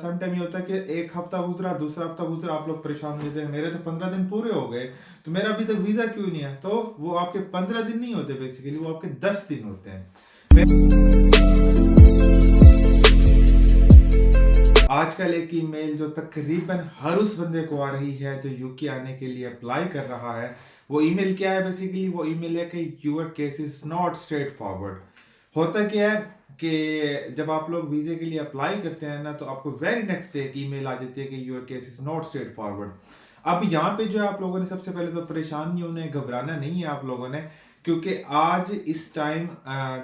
Some time ये होता है कि एक हफ्ता गुजरा, दूसरा हफ्ता गुजरा, आप लोग परेशान हो जाते हैं मेरे तो 15 दिन पूरे हो गए, तो मेरा अभी तक वीजा क्यों नहीं है। तो वो आपके 15 दिन नहीं होते, बेसिकली वो आपके 10 दिन होते हैं। आजकल एक ईमेल जो तकरीबन हर उस बंदे को आ रही है जो यूके आने के लिए अप्लाई कर रहा है, वो ईमेल क्या है? बेसिकली वो ईमेल है कि your case is not straightforward. होता क्या है कि जब आप लोग वीजे के लिए अप्लाई करते हैं ना, तो आपको वेरी नेक्स्ट डे एक ईमेल आ जाती है कि your case is not straightforward. अब यहाँ पे जो है आप लोगों ने सबसे पहले तो परेशान नहीं होना है, घबराना नहीं है आप लोगों ने, क्योंकि आज इस टाइम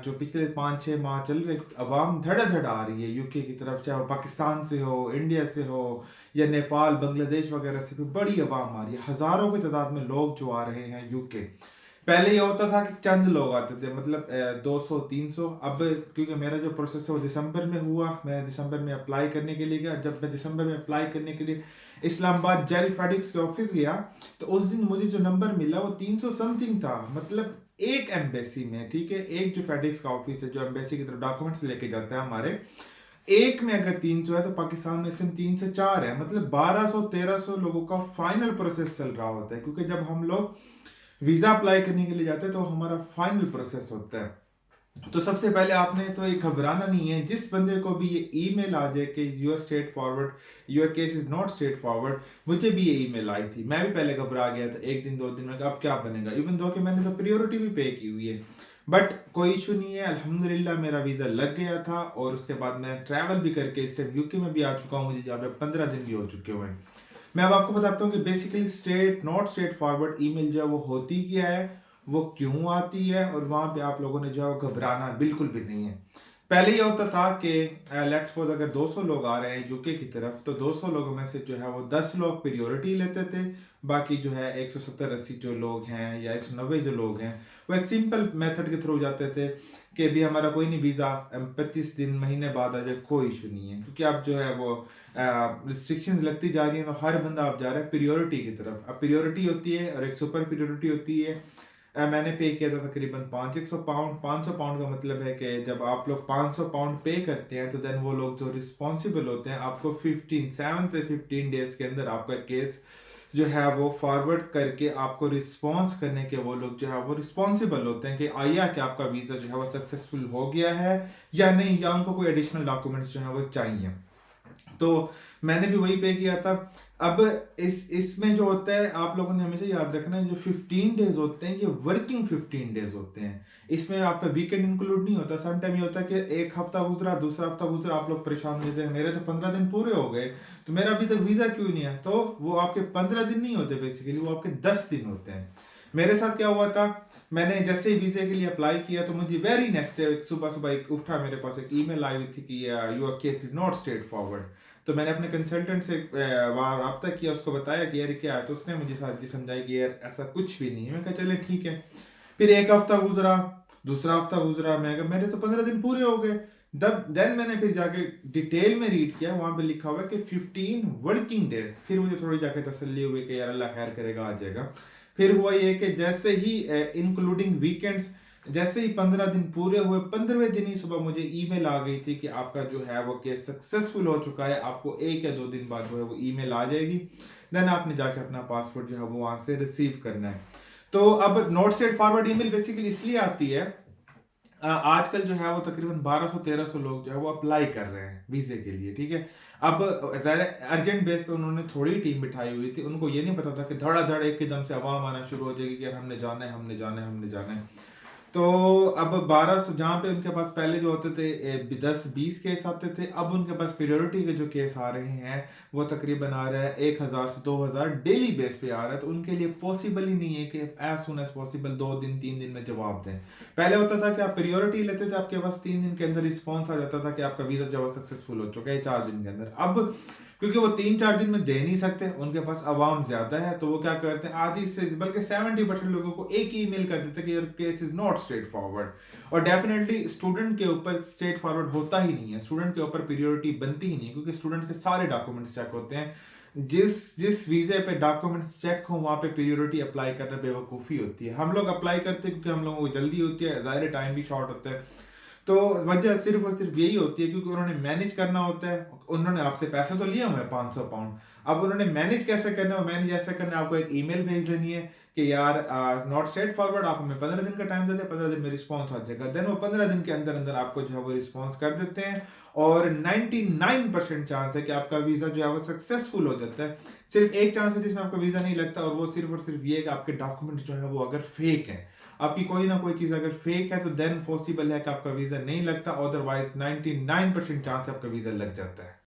जो पिछले 5-6 माह चल रहे अवाम धड़ाधड़ आ रही है यूके की तरफ, चाहे वो पाकिस्तान से हो, इंडिया से हो, या नेपाल, बांग्लादेश वगैरह से भी बड़ी अवाम आ रही है। हज़ारों की तादाद में लोग जो आ रहे हैं यूके। पहले ये होता था कि चंद लोग आते थे, मतलब 200-300। अब क्योंकि मेरा जो प्रोसेस है वो दिसंबर में हुआ, मैं दिसंबर में अप्लाई करने के लिए गया। जब मैं दिसंबर में अप्लाई करने के लिए इस्लामाबाद जेरी फेडिक्स के ऑफिस गया, तो उस दिन मुझे जो नंबर मिला वो 300 समथिंग था। मतलब एक एम्बेसी में, ठीक है, एक जो फेडिक्स का ऑफिस है जो एम्बेसी की तरफ डॉक्यूमेंट्स लेके जाता है हमारे, एक में अगर 300 है तो पाकिस्तान में इस टाइम 304 है। मतलब 1200-1300 लोगों का फाइनल प्रोसेस चल रहा होता है, क्योंकि जब हम लोग वीजा अप्लाई करने के लिए जाते हैं तो हमारा फाइनल प्रोसेस होता है। तो सबसे पहले आपने तो ये घबराना नहीं है। जिस बंदे को भी ये ईमेल आ जाए कि your straightforward, your case is not straightforward, मुझे भी ये ईमेल आई थी, मैं भी पहले घबरा गया था, एक दिन 2 दिन में अब क्या बनेगा, इवन दो कि मैंने तो प्रायोरिटी भी पे की हुई है। बट कोई इशू नहीं है, अल्हम्दुलिल्लाह मेरा वीज़ा लग गया था, और उसके बाद मैं ट्रैवल भी करके इस टाइम यूके में भी आ चुका हूँ, मुझे जहाँ पे 15 दिन भी हो चुके हुए हैं। मैं अब आपको बताता हूँ कि basically straight not straight forward email जो है वो होती क्या है, वो क्यों आती है, और वहां पे आप लोगों ने जो है वो घबराना बिल्कुल भी नहीं है। पहले ये होता था कि लेट्स सपोज अगर 200 लोग आ रहे हैं यूके की तरफ, तो 200 लोगों में से जो है वो 10 लोग प्रायोरिटी लेते थे। बाकी जो है 170-80 जो लोग हैं या 190 जो लोग हैं, वो एक सिंपल मेथड के थ्रू जाते थे कि भी हमारा कोई नहीं, वीज़ा 25 दिन महीने बाद आ जाए, कोई इशू नहीं है। क्योंकि अब जो है वो रिस्ट्रिक्शंस लगती जा रही हैं, तो हर बंदा अब जा रहा है प्रायोरिटी की तरफ। अब प्रायोरिटी होती है और एक सुपर प्रायोरिटी होती है। मैंने पे किया था तकरीबन 500 पाउंड। 500 पाउंड का मतलब है कि जब आप लोग 500 पाउंड पे करते हैं, तो देन वो लोग जो रिस्पॉन्सिबल होते हैं आपको 7 से 15 डेज के अंदर आपका केस जो है वो फॉरवर्ड करके आपको रिस्पॉन्स करने के वो लोग जो है वो रिस्पॉन्सिबल होते हैं कि आया कि आपका वीज़ा जो है वो सक्सेसफुल हो गया है या नहीं, या उनको कोई एडिशनल डॉक्यूमेंट्स जो है वो चाहिए। तो मैंने भी वही पे किया था। अब इसमें जो होता है, आप लोगों ने हमेशा याद रखना है, जो 15 डेज होते हैं ये वर्किंग 15 डेज होते हैं। इसमें आपका वीकेंड इंक्लूड नहीं होता। सम टाइम ये होता है कि एक हफ्ता गुजरा, दूसरा हफ्ता गुजरा, आप लोग परेशान हो जाते हैं मेरे तो 15 दिन पूरे हो गए, तो मेरा अभी तक वीजा क्यों नहीं है। तो वो आपके 15 दिन नहीं होते, बेसिकली वो आपके 10 दिन होते हैं। मेरे साथ क्या हुआ था, मैंने जैसे ही वीजे के लिए अप्लाई किया तो मुझे वेरी नेक्स्ट डे सुबह सुबह एक उठा, मेरे पास एक ईमेल आई हुई थी कि your case is not straight forward. तो मैंने अपने कंसल्टेंट से वहाँ रब्ता किया, उसको बताया कि यार क्या है, तो उसने मुझे सारी चीज़ समझाई कि यार ऐसा कुछ भी नहीं है। मैं कहा चले ठीक है। फिर एक हफ्ता गुजरा, दूसरा हफ्ता गुजरा, मैं कहा मेरे तो 15 दिन पूरे हो गए। देन मैंने फिर जाके डिटेल में रीड किया, वहाँ पे लिखा हुआ है कि 15 वर्किंग डेज। फिर मुझे थोड़ी जाके तसल्ली हुई कि यार अल्लाह खैर करेगा, आ जाएगा। फिर हुआ ये कि जैसे ही इंक्लूडिंग वीकेंड्स, जैसे ही 15 दिन पूरे हुए, 15वें दिन ही सुबह मुझे ईमेल आ गई थी कि आपका जो है वो केस सक्सेसफुल हो चुका है, आपको 1 या 2 दिन बाद जो है वो ईमेल आ जाएगी। देन आपने जाके अपना पासपोर्ट जो है वो वहाँ से रिसीव करना है। तो अब not straight forward email basically इसलिए आती है, आजकल जो है वो तकरीबन 1200-1300 लोग जो है वो अप्लाई कर रहे हैं वीजे के लिए, ठीक है। अब ज़ाहिर अर्जेंट बेस पे उन्होंने थोड़ी टीम बिठाई हुई थी, उनको ये नहीं पता था कि धड़ाधड़ एकदम से अवाम आना शुरू हो जाएगी कि यार हमने जाना है, हमने जाना है, हमने जाना है। तो अब 1200 जहाँ पे उनके पास पहले जो होते थे 10-20 केस आते थे, अब उनके पास प्रायोरिटी के जो केस आ रहे हैं वो तकरीबन आ रहा है 1000 से 2000 डेली बेस पे आ रहा है। तो उनके लिए पॉसिबल ही नहीं है कि एज सुन एज पॉसिबल 2 दिन 3 दिन में जवाब दें। पहले होता था कि आप प्रायोरिटी लेते थे, आपके पास 3 दिन के अंदर रिस्पॉन्स आ जाता था कि आपका वीजा जो है सक्सेसफुल हो चुका है 4 दिन के अंदर। अब क्योंकि वो 3-4 दिन में दे नहीं सकते, उनके पास अवाम ज्यादा है, तो वो क्या करते हैं, आधी से बल्कि 70% लोगों को एक ही ईमेल कर देते हैं कि your case is not straight forward. और डेफिनेटली स्टूडेंट के ऊपर स्ट्रेट फॉरवर्ड होता ही नहीं है, स्टूडेंट के ऊपर प्रायोरिटी बनती ही नहीं, क्योंकि स्टूडेंट के सारे डॉक्यूमेंट्स चेक होते हैं। जिस जिस वीजे पे डॉक्यूमेंट्स चेक हो वहाँ पे प्रायोरिटी अप्लाई करना बेवकूफ़ी होती है। हम लोग अप्लाई करते हैं क्योंकि हम लोगों को जल्दी होती है, ज़ाहिर टाइम भी शॉर्ट होता है। तो वजह सिर्फ और सिर्फ यही होती है क्योंकि उन्होंने मैनेज करना होता है। उन्होंने आपसे पैसे तो लिया हुआ है 500 पाउंड। अब उन्होंने मैनेज कैसे करना है, वो मैनेज ऐसा करना है, आपको एक ईमेल भेज देनी है कि यार नॉट स्ट्रेट फॉरवर्ड, आप हमें 15 दिन का टाइम दे दें, 15 दिन में रिस्पॉन्स आ जाएगा। देन वो 15 दिन के अंदर अंदर आपको जो है वो रिस्पॉन्स कर देते हैं और 99% चांस है कि आपका वीज़ा जो है वो सक्सेसफुल हो जाता है। सिर्फ एक चांस है जिसमें आपका वीज़ा नहीं लगता और वो सिर्फ और सिर्फ ये है कि आपके डॉक्यूमेंट जो है वो अगर फेक हैं। आपकी कोई ना कोई चीज़ अगर फेक है तो देन पॉसिबल है कि आपका वीज़ा नहीं लगता, अदरवाइज 99% चांस आपका वीज़ा लग जाता है।